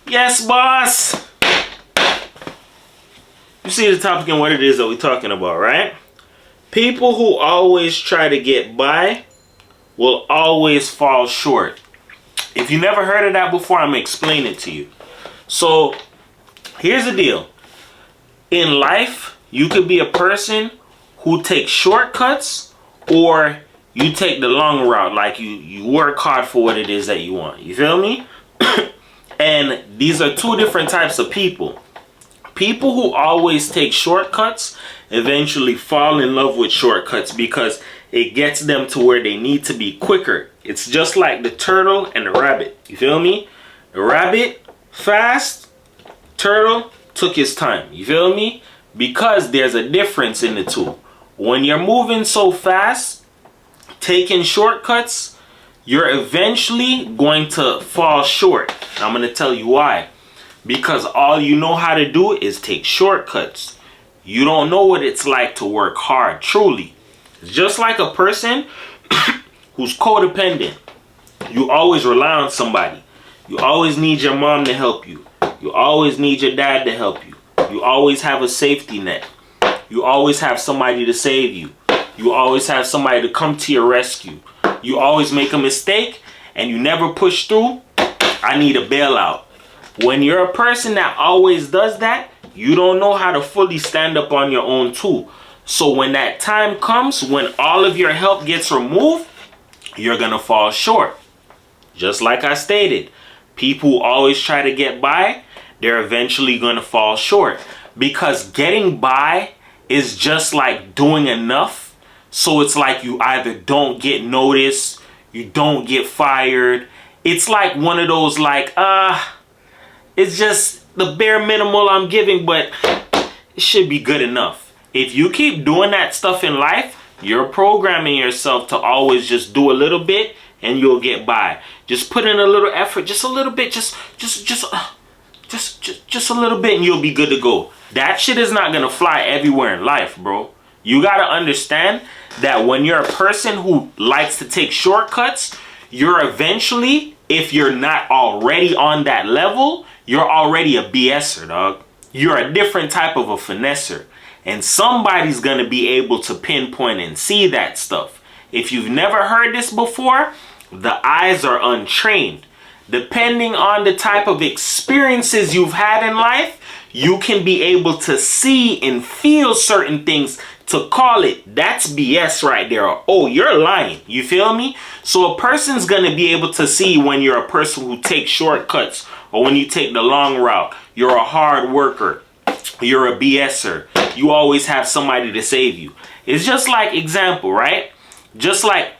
Yes, boss. You see the topic and what it is that we're talking about, right? People who always try to get by will always fall short. If you never heard of that before, I'm going to explain it to you. So, here's the deal. In life, you could be a person who takes shortcuts, or you take the long route. Like you work hard for what it is that you want. You feel me? And these are two different types of people. People who always take shortcuts eventually fall in love with shortcuts because it gets them to where they need to be quicker. It's just like the turtle and the rabbit. You feel me? The rabbit, fast. Turtle took his time. You feel me? Because there's a difference in the two. When you're moving so fast, taking shortcuts, you're eventually going to fall short. I'm going to tell you why. Because all you know how to do is take shortcuts. You don't know what it's like to work hard, truly. It's just like a person who's codependent. You always rely on somebody. You always need your mom to help you. You always need your dad to help you. You always have a safety net. You always have somebody to save you. You always have somebody to come to your rescue. You always make a mistake and you never push through. I need a bailout. When you're a person that always does that, you don't know how to fully stand up on your own too. So when that time comes, when all of your help gets removed, you're going to fall short. Just like I stated, people who always try to get by, they're eventually going to fall short. Because getting by is just like doing enough. So it's like you either don't get noticed, you don't get fired. It's like one of those like, it's just the bare minimal I'm giving, but it should be good enough. If you keep doing that stuff in life, you're programming yourself to always just do a little bit and you'll get by. Just put in a little effort, just a little bit, just a little bit and you'll be good to go. That shit is not gonna fly everywhere in life, bro. You gotta understand that when you're a person who likes to take shortcuts, you're eventually, if you're not already on that level, you're already a BSer, dog. You're a different type of a finesser. And somebody's going to be able to pinpoint and see that stuff. If you've never heard this before, the eyes are untrained. Depending on the type of experiences you've had in life, you can be able to see and feel certain things to call it, that's BS right there. Or, oh, you're lying. You feel me? So a person's going to be able to see when you're a person who takes shortcuts or when you take the long route. You're a hard worker. You're a BSer. You always have somebody to save you. It's just like example, right? Just like,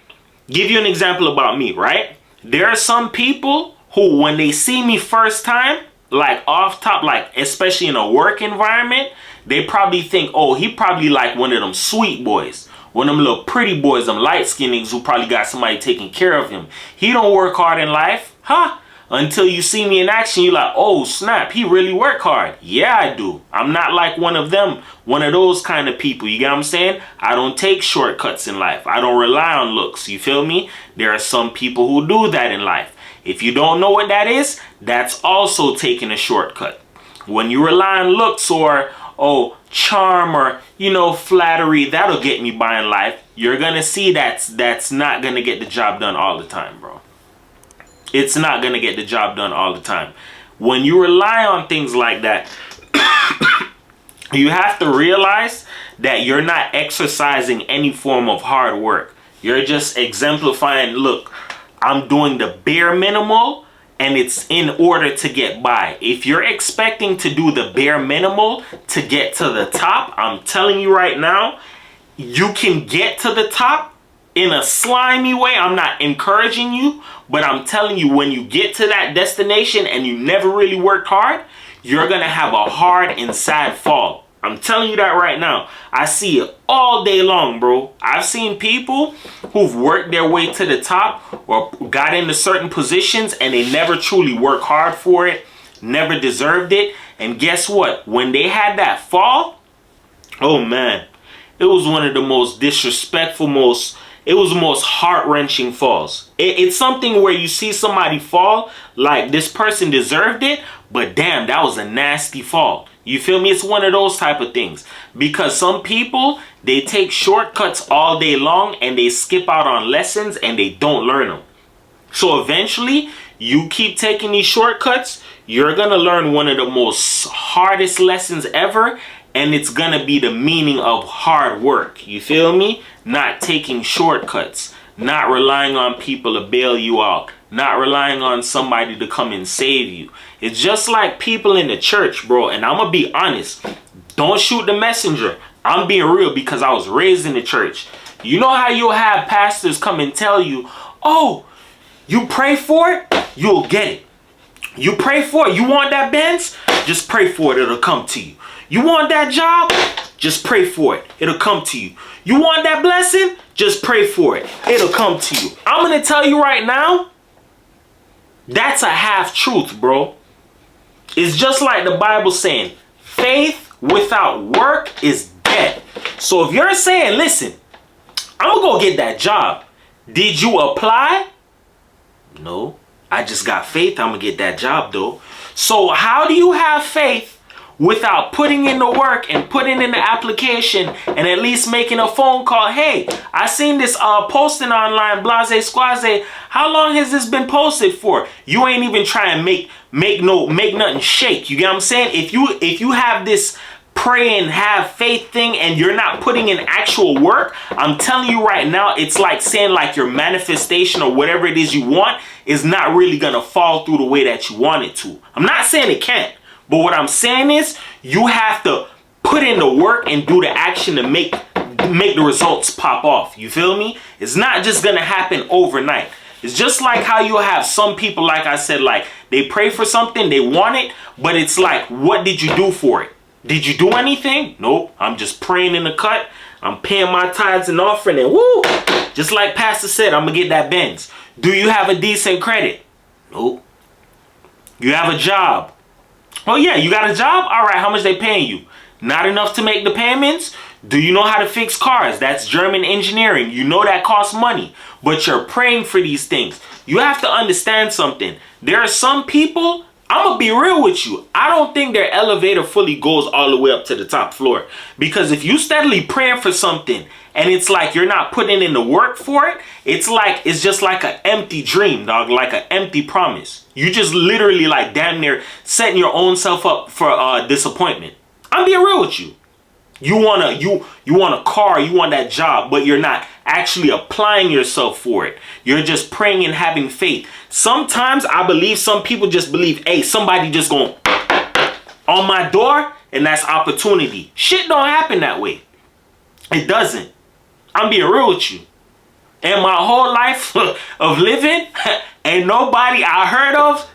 give you an example about me, right? There are some people who, when they see me first time, like off top, like especially in a work environment, they probably think, oh, he probably like one of them sweet boys. One of them little pretty boys, them light-skinned niggas who probably got somebody taking care of him. He don't work hard in life, huh? Until you see me in action, you're like, oh, snap, he really work hard. Yeah, I do. I'm not like one of them, one of those kind of people. You get what I'm saying? I don't take shortcuts in life. I don't rely on looks. You feel me? There are some people who do that in life. If you don't know what that is, that's also taking a shortcut. When you rely on looks or, oh, charm or, you know, flattery, that'll get me by in life. You're going to see that's not going to get the job done all the time, bro. It's not going to get the job done all the time. When you rely on things like that, you have to realize that you're not exercising any form of hard work. You're just exemplifying, look, I'm doing the bare minimal and it's in order to get by. If you're expecting to do the bare minimal to get to the top, I'm telling you right now, you can get to the top in a slimy way. I'm not encouraging you, but I'm telling you, when you get to that destination and you never really worked hard, you're going to have a hard and sad fall. I'm telling you that right now. I see it all day long, bro. I've seen people who've worked their way to the top or got into certain positions and they never truly worked hard for it, never deserved it. And guess what? When they had that fall, oh man, it was one of the most disrespectful, it was the most heart-wrenching falls. It's something where you see somebody fall like this person deserved it, but damn, that was a nasty fall. You feel me? It's one of those type of things. Because some people, they take shortcuts all day long and they skip out on lessons and they don't learn them. So eventually, you keep taking these shortcuts, you're going to learn one of the most hardest lessons ever. And it's going to be the meaning of hard work. You feel me? Not taking shortcuts. Not relying on people to bail you out. Not relying on somebody to come and save you. It's just like people in the church, bro. And I'm going to be honest. Don't shoot the messenger. I'm being real because I was raised in the church. You know how you'll have pastors come and tell you, oh, you pray for it, you'll get it. You pray for it. You want that Benz? Just pray for it. It'll come to you. You want that job? Just pray for it. It'll come to you. You want that blessing? Just pray for it. It'll come to you. I'm going to tell you right now, that's a half truth, bro. It's just like the Bible saying, faith without work is dead. So if you're saying, listen, I'm going to go get that job. Did you apply? No. I just got faith. I'm going to get that job though. So how do you have faith without putting in the work and putting in the application and at least making a phone call? Hey, I seen this posting online, blase squaze. How long has this been posted for? You ain't even trying to make nothing shake. You get what I'm saying? If you have this pray and have faith thing and you're not putting in actual work, I'm telling you right now, it's like saying like your manifestation or whatever it is you want is not really gonna fall through the way that you want it to. I'm not saying it can't. But what I'm saying is you have to put in the work and do the action to make the results pop off. You feel me? It's not just going to happen overnight. It's just like how you have some people, like I said, like they pray for something, they want it, but it's like, what did you do for it? Did you do anything? Nope. I'm just praying in the cut. I'm paying my tithes and offering and woo! Just like Pastor said, I'm going to get that Benz. Do you have a decent credit? Nope. You have a job? Oh yeah, you got a job? All right, how much they paying you? Not enough to make the payments? Do you know how to fix cars? That's German engineering. You know that costs money, but you're praying for these things. You have to understand something. There are some people, I'm going to be real with you. I don't think their elevator fully goes all the way up to the top floor. Because if you steadily praying for something and it's like you're not putting in the work for it, it's just like an empty dream, dog, like an empty promise. You just literally like damn near setting your own self up for disappointment. I'm being real with you. You want a car, you want that job, but you're not actually applying yourself for it. You're just praying and having faith. Sometimes I believe some people just believe, hey, somebody just going on my door and that's opportunity. Shit don't happen that way. It doesn't. I'm being real with you. And my whole life of living, ain't nobody I heard of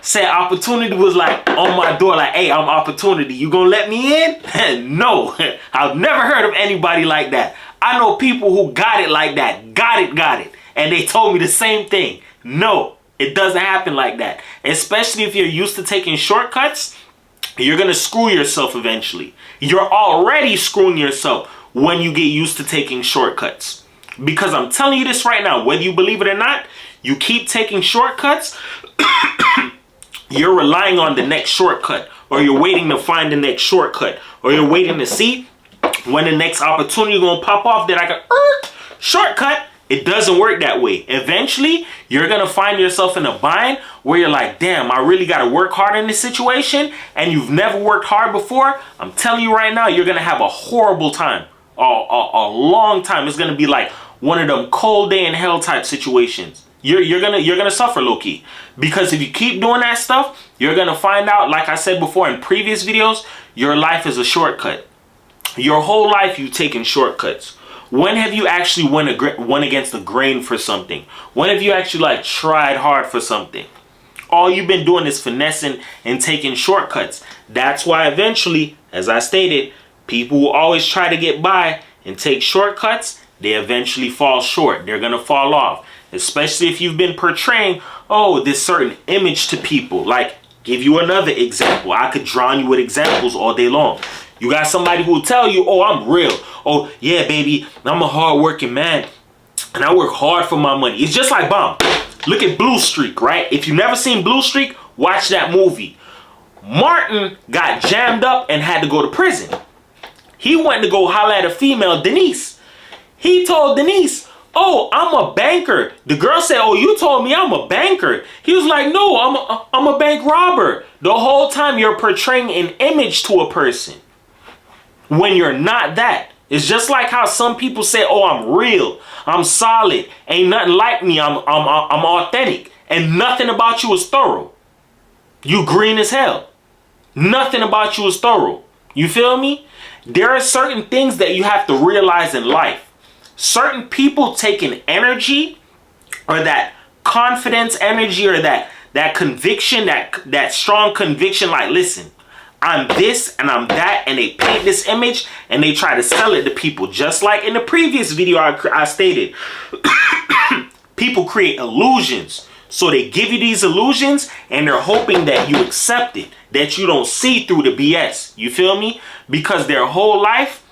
said opportunity was like on my door, like, hey, I'm opportunity. You gonna let me in? No, I've never heard of anybody like that. I know people who got it like that. Got it. And they told me the same thing. No, it doesn't happen like that. Especially if you're used to taking shortcuts, you're gonna screw yourself eventually. You're already screwing yourself when you get used to taking shortcuts. Because I'm telling you this right now, whether you believe it or not, you keep taking shortcuts, you're relying on the next shortcut, or you're waiting to find the next shortcut, or you're waiting to see when the next opportunity gonna pop off that I can shortcut. It doesn't work that way. Eventually, you're gonna find yourself in a bind where you're like, damn, I really gotta work hard in this situation, and you've never worked hard before. I'm telling you right now, you're gonna have a horrible time. A long time. It's gonna be like one of them cold day in hell type situations. You're gonna suffer low-key. Because if you keep doing that stuff, you're gonna find out, like I said before in previous videos, your life is a shortcut. Your whole life you've taken shortcuts. When have you actually went against the grain for something? When have you actually like tried hard for something? All you've been doing is finessing and taking shortcuts. That's why eventually, as I stated, people who always try to get by and take shortcuts, they eventually fall short. They're going to fall off. Especially if you've been portraying, oh, this certain image to people. Like, give you another example. I could drown you with examples all day long. You got somebody who will tell you, oh, I'm real. Oh, yeah, baby, I'm a hard-working man, and I work hard for my money. It's just like Bomb. Look at Blue Streak, right? If you've never seen Blue Streak, Watch that movie. Martin got jammed up and had to go to prison. He went to go holler at a female, Denise. He told Denise, oh, I'm a banker. The girl said, oh, you told me I'm a banker. He was like, no, I'm a bank robber. The whole time you're portraying an image to a person when you're not that. It's just like how some people say, oh, I'm real, I'm solid, ain't nothing like me, I'm authentic, and nothing about you is thorough. You green as hell. Nothing about you is thorough. You feel me? There are certain things that you have to realize in life. Certain people take an energy or that confidence energy or that conviction, that strong conviction, like, listen, I'm this and I'm that, and they paint this image and they try to sell it to people. Just like in the previous video I stated, people create illusions. So they give you these illusions and they're hoping that you accept it, that you don't see through the BS. You feel me? Because their whole life,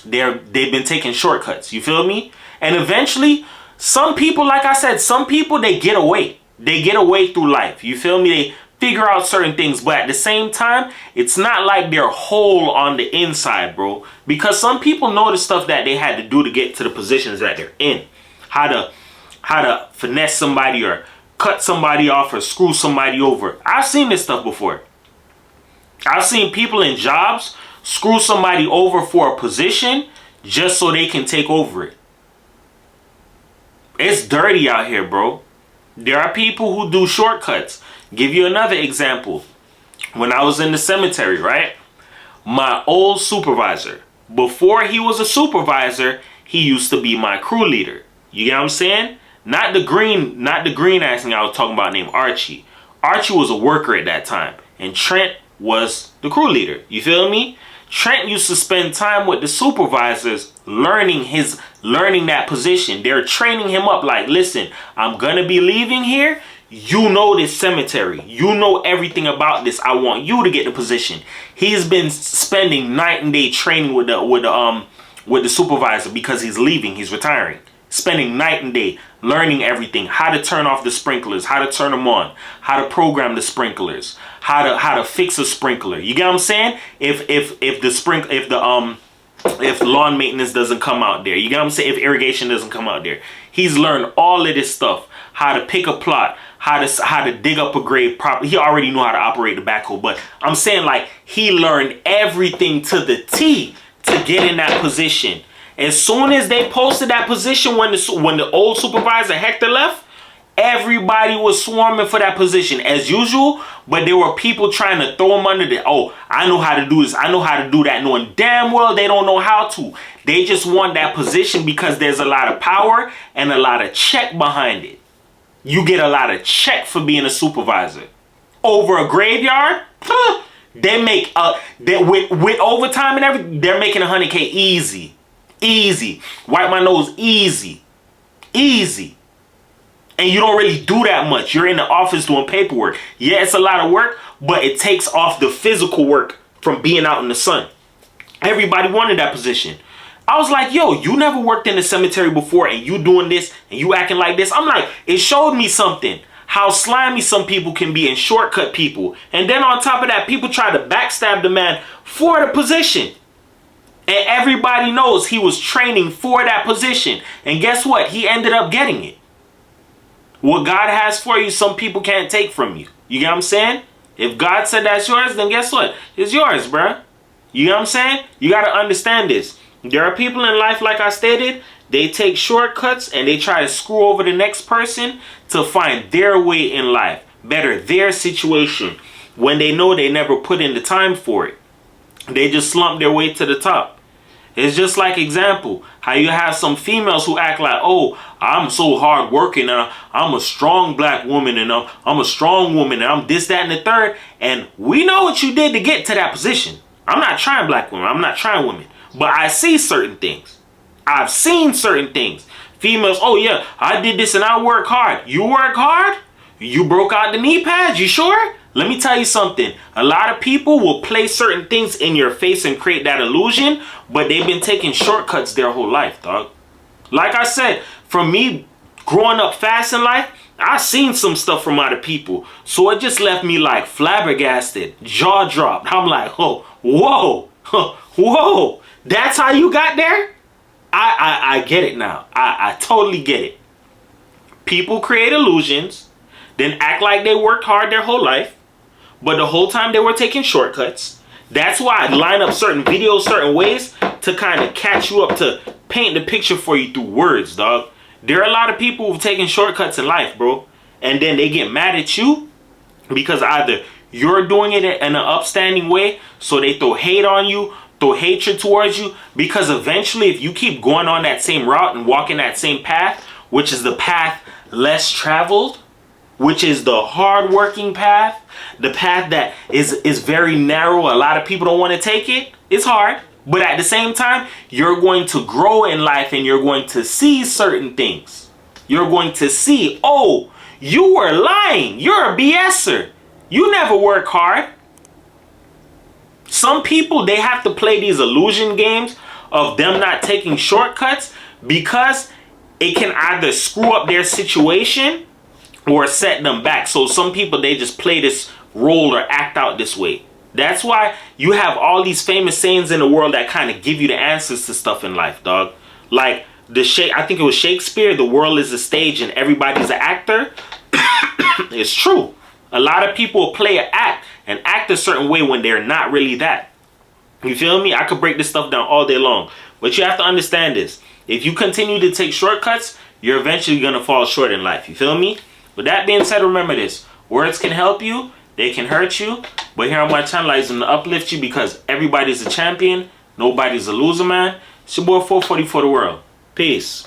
they've been taking shortcuts. You feel me? And eventually, some people, like I said, some people, they get away. They get away through life. You feel me? They figure out certain things. But at the same time, it's not like they're whole on the inside, bro. Because some people know the stuff that they had to do to get to the positions that they're in. How to finesse somebody or cut somebody off or screw somebody over. I've seen this stuff before. I've seen people in jobs screw somebody over for a position just so they can take over it. It's dirty out here, bro. There are people who do shortcuts. Give you another example. When I was in the cemetery, right? My old supervisor, before he was a supervisor, he used to be my crew leader. You get what I'm saying? Not the green ass thing I was talking about named Archie. Archie was a worker at that time. And Trent was the crew leader. You feel me? Trent used to spend time with the supervisors learning that position. They're training him up like, listen, I'm gonna be leaving here. You know this cemetery. You know everything about this. I want you to get the position. He's been spending night and day training with the supervisor because he's leaving. He's retiring. Spending night and day learning everything, how to turn off the sprinklers, how to turn them on, how to program the sprinklers, how to fix a sprinkler. You get what I'm saying? If lawn maintenance doesn't come out there, you get what I'm saying? If irrigation doesn't come out there, he's learned all of this stuff. How to pick a plot, how to dig up a grave properly. He already knew how to operate the backhoe, but I'm saying, like, he learned everything to the T to get in that position. As soon as they posted that position, when the old supervisor Hector left, everybody was swarming for that position as usual. But there were people trying to throw him under the, oh, I know how to do this, I know how to do that, knowing damn well they don't know how to. They just want that position because there's a lot of power and a lot of check behind it. You get a lot of check for being a supervisor. Over a graveyard, they make with overtime and everything, they're making $100K easy. Easy. Wipe my nose easy. Easy. And you don't really do that much. You're in the office doing paperwork. Yeah, it's a lot of work, but it takes off the physical work from being out in the sun. Everybody wanted that position. I was like, yo, you never worked in the cemetery before and you doing this and you acting like this. I'm like, it showed me something. How slimy some people can be and shortcut people. And then on top of that, people try to backstab the man for the position. And everybody knows he was training for that position. And guess what? He ended up getting it. What God has for you, some people can't take from you. You get what I'm saying? If God said that's yours, then guess what? It's yours, bruh. You get what I'm saying? You got to understand this. There are people in life, like I stated, they take shortcuts and they try to screw over the next person to find their way in life. Better their situation when they know they never put in the time for it. They just slump their way to the top. It's just like example, how you have some females who act like, oh, I'm so hard working and I'm a strong black woman and I'm a strong woman and I'm this, that, and the third. And we know what you did to get to that position. I'm not trying black women. I'm not trying women. But I see certain things. I've seen certain things. Females, oh yeah, I did this and I work hard. You work hard? You broke out the knee pads? You sure? Let me tell you something. A lot of people will play certain things in your face and create that illusion, but they've been taking shortcuts their whole life, dog. Like I said, for me, growing up fast in life, I seen some stuff from other people. So it just left me like flabbergasted, jaw dropped. I'm like, oh, whoa, whoa. That's how you got there? I get it now. I totally get it. People create illusions, then act like they worked hard their whole life, but the whole time they were taking shortcuts. That's why I line up certain videos certain ways to kind of catch you up, to paint the picture for you through words, dog. There are a lot of people who've taken shortcuts in life, bro. And then they get mad at you because either you're doing it in an upstanding way, so they throw hate on you, throw hatred towards you, because eventually if you keep going on that same route and walking that same path, which is the path less traveled, which is the hard-working path, the path that is very narrow, a lot of people don't want to take it, it's hard. But at the same time, you're going to grow in life and you're going to see certain things. You're going to see, oh, you were lying. You're a BSer. You never work hard. Some people, they have to play these illusion games of them not taking shortcuts because it can either screw up their situation or set them back. So some people, they just play this role or act out this way. That's why you have all these famous sayings in the world that kind of give you the answers to stuff in life, dog. Like I think it was Shakespeare, the world is a stage and everybody's an actor. It's true. A lot of people play an act and act a certain way when they're not really that. You feel me? I could break this stuff down all day long. But you have to understand this. If you continue to take shortcuts, you're eventually going to fall short in life. You feel me? With that being said, remember this. Words can help you. They can hurt you. But here on my channel, I use them to uplift you because everybody's a champion. Nobody's a loser, man. It's your boy 440 for the world. Peace.